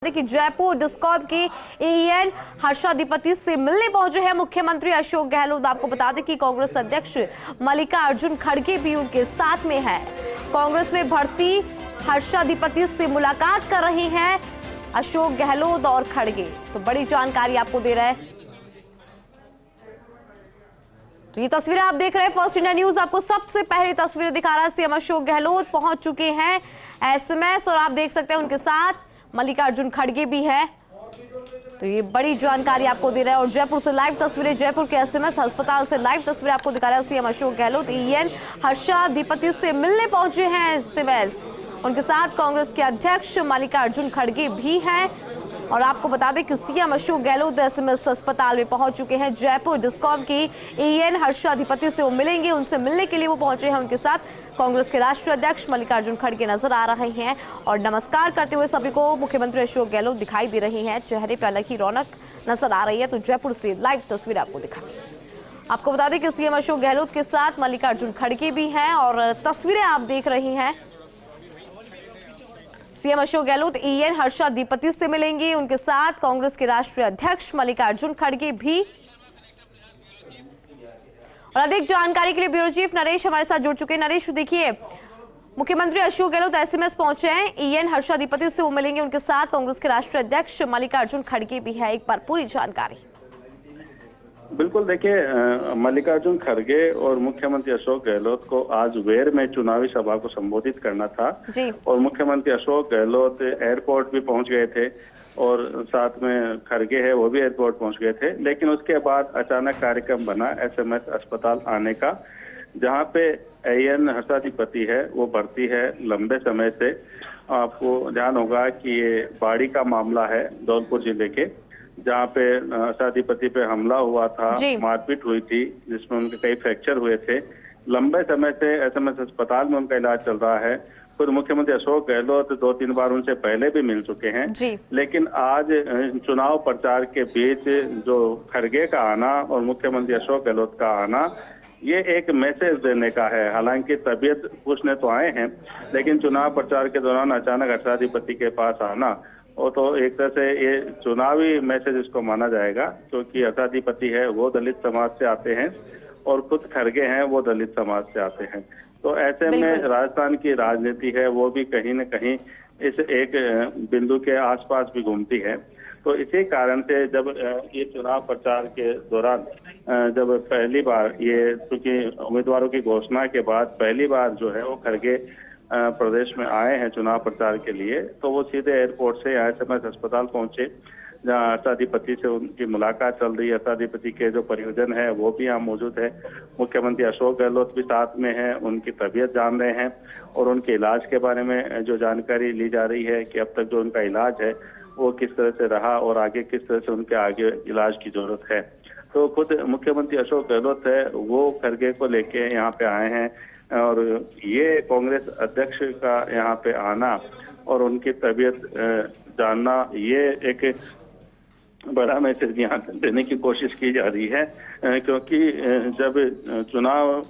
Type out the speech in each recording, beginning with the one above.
कि जयपुर डिस्कॉम के एएन हर्षाधिपति से मिलने पहुंचे हैं मुख्यमंत्री अशोक गहलोत। आपको बता दें कि कांग्रेस अध्यक्ष मल्लिकार्जुन खड़गे भी उनके साथ में है। कांग्रेस में भर्ती हर्षाधिपति से मुलाकात कर रहे हैं अशोक गहलोत और खड़गे। तो बड़ी जानकारी आपको दे रहे हैं। तो ये तस्वीरें आप देख रहे हैं फर्स्ट इंडिया न्यूज। आपको सबसे पहले तस्वीरें दिखा रहा है सीएम अशोक गहलोत पहुंच चुके हैं एसएमएस, और आप देख सकते हैं उनके साथ मल्लिकार्जुन खड़गे भी है। तो ये बड़ी जानकारी आपको दे रहा है। और जयपुर से लाइव तस्वीरें, जयपुर के एसएमएस अस्पताल से लाइव तस्वीरें आपको दिखा रहा है सीएम अशोक गहलोत। एएन हर्षाधिपति से मिलने पहुंचे हैं एसएमएस, उनके साथ कांग्रेस के अध्यक्ष मल्लिकार्जुन खड़गे भी हैं। और आपको बता दें कि सीएम अशोक गहलोत एसएमएस अस्पताल में पहुंच चुके हैं। जयपुर डिस्कॉम की एएन हर्षाधिपति से वो मिलेंगे, उनसे मिलने के लिए वो पहुंचे हैं। उनके साथ कांग्रेस के राष्ट्रीय अध्यक्ष मल्लिकार्जुन खड़गे नजर आ रहे हैं और नमस्कार करते हुए सभी को मुख्यमंत्री अशोक गहलोत दिखाई दे रहे हैं। चेहरे पर अलग ही रौनक नजर आ रही है। तो जयपुर से लाइव तस्वीर आपको दिखा। आपको बता दें कि सीएम अशोक गहलोत के साथ मल्लिकार्जुन खड़गे भी हैं और तस्वीरें आप देख रही हैं। सीएम अशोक गहलोत एएन हर्षाधिपति से मिलेंगे, उनके साथ कांग्रेस के राष्ट्रीय अध्यक्ष मल्लिकार्जुन खड़गे भी। और अधिक जानकारी के लिए ब्यूरो चीफ नरेश हमारे साथ जुड़ चुके हैं। नरेश, देखिए मुख्यमंत्री अशोक गहलोत एसएमएस पहुंचे हैं, एएन हर्षाधिपति से वो मिलेंगे, उनके साथ कांग्रेस के राष्ट्रीय अध्यक्ष मल्लिकार्जुन खड़गे भी है। एक बार पूरी जानकारी। बिल्कुल, देखिए मल्लिकार्जुन खड़गे और मुख्यमंत्री अशोक गहलोत को आज वेर में चुनावी सभा को संबोधित करना था जी। और मुख्यमंत्री अशोक गहलोत एयरपोर्ट भी पहुंच गए थे और साथ में खड़गे है वो भी एयरपोर्ट पहुंच गए थे। लेकिन उसके बाद अचानक कार्यक्रम बना एसएमएस अस्पताल आने का, जहां पे एएन हर्षाधिपति है वो भर्ती है लंबे समय से। आपको ध्यान होगा कि ये बाड़ी का मामला है धौलपुर जिले के, जहाँ पे हर्षाधिपति पे हमला हुआ था, मारपीट हुई थी, जिसमें उनके कई फ्रैक्चर हुए थे। लंबे समय से एसएमएस अस्पताल में उनका इलाज चल रहा है। खुद मुख्यमंत्री अशोक गहलोत 2-3 बार उनसे पहले भी मिल चुके हैं। लेकिन आज चुनाव प्रचार के बीच जो खड़गे का आना और मुख्यमंत्री अशोक गहलोत का आना, ये एक मैसेज देने का है। हालांकि तबीयत पूछने तो आए हैं, लेकिन चुनाव प्रचार के दौरान अचानक हर्षाधिपति के पास आना वो तो एक तरह से ये चुनावी मैसेज इसको माना जाएगा, क्योंकि हर्षाधिपति है वो दलित समाज से आते हैं और खुद खड़गे हैं वो दलित समाज से आते हैं। तो ऐसे में राजस्थान की राजनीति है वो भी कहीं न कहीं इस एक बिंदु के आसपास भी घूमती है। तो इसी कारण से जब ये चुनाव प्रचार के दौरान जब पहली बार ये, क्योंकि उम्मीदवारों की घोषणा के बाद पहली बार जो है वो खड़गे प्रदेश में आए हैं चुनाव प्रचार के लिए, तो वो सीधे एयरपोर्ट से एसएमएस अस्पताल पहुंचे, जहां हर्षाधिपति से उनकी मुलाकात चल रही है। हर्षाधिपति के जो परिजन है वो भी यहाँ मौजूद है। मुख्यमंत्री अशोक गहलोत भी साथ में है, उनकी तबीयत जान रहे हैं और उनके इलाज के बारे में जो जानकारी ली जा रही है कि अब तक जो उनका इलाज है वो किस तरह से रहा और आगे किस तरह से उनके आगे इलाज की जरूरत है। तो खुद मुख्यमंत्री अशोक गहलोत है वो खड़गे को लेके यहाँ पे आए हैं और ये कांग्रेस अध्यक्ष का यहाँ पे आना और उनकी तबीयत जानना, ये एक बड़ा मैसेज यहाँ देने की कोशिश की जा रही है। क्योंकि जब चुनाव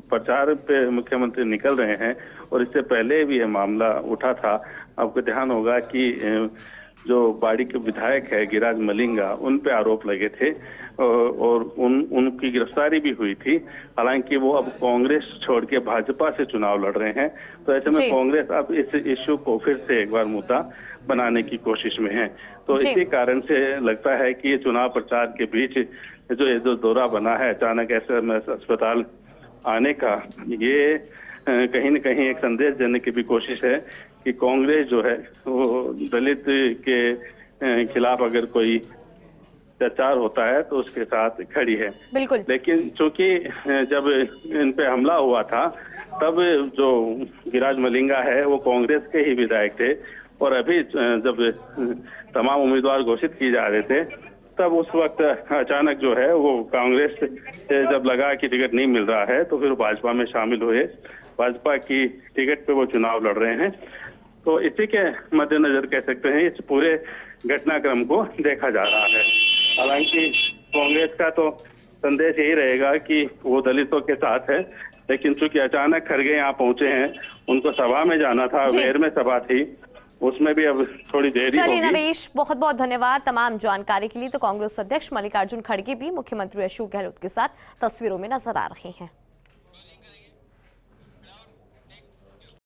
प्रचार पे मुख्यमंत्री निकल रहे हैं और इससे पहले भी ये मामला उठा था, आपको ध्यान होगा कि जो बाड़ी के विधायक है गिरिराज मलिंगा, उन पे आरोप लगे थे और उनकी गिरफ्तारी भी हुई थी। हालांकि वो अब कांग्रेस छोड़ के भाजपा से चुनाव लड़ रहे हैं। तो ऐसे में कांग्रेस अब इस इश्यू को फिर से एक बार मुद्दा बनाने की कोशिश में है। तो इसी कारण से लगता है कि ये चुनाव प्रचार के बीच जो दौरा बना है अचानक एसएमएस अस्पताल आने का, ये कहीं न कहीं एक संदेश देने की भी कोशिश है कि कांग्रेस जो है वो दलित के खिलाफ अगर कोई अत्याचार होता है तो उसके साथ खड़ी है। बिल्कुल। लेकिन चूंकि जब इन पे हमला हुआ था तब जो गिरिराज मलिंगा है वो कांग्रेस के ही विधायक थे और अभी जब तमाम उम्मीदवार घोषित किए जा रहे थे तब उस वक्त अचानक जो है वो कांग्रेस से जब लगा कि टिकट नहीं मिल रहा है तो फिर भाजपा में शामिल हुए। भाजपा की टिकट पे वो चुनाव लड़ रहे हैं। तो इसी के मद्देनजर कह सकते हैं इस पूरे घटनाक्रम को देखा जा रहा है। हालांकि कांग्रेस का तो संदेश यही रहेगा कि वो दलितों के साथ है, लेकिन चूंकि अचानक खड़गे यहाँ पहुंचे हैं, उनको सभा में जाना था, वेर में सभा थी, उसमें भी अब थोड़ी देरी चलिए होगी। नरेश, बहुत बहुत धन्यवाद तमाम जानकारी के लिए। तो कांग्रेस अध्यक्ष मल्लिकार्जुन खड़गे भी मुख्यमंत्री अशोक गहलोत के साथ तस्वीरों में नजर आ रहे हैं।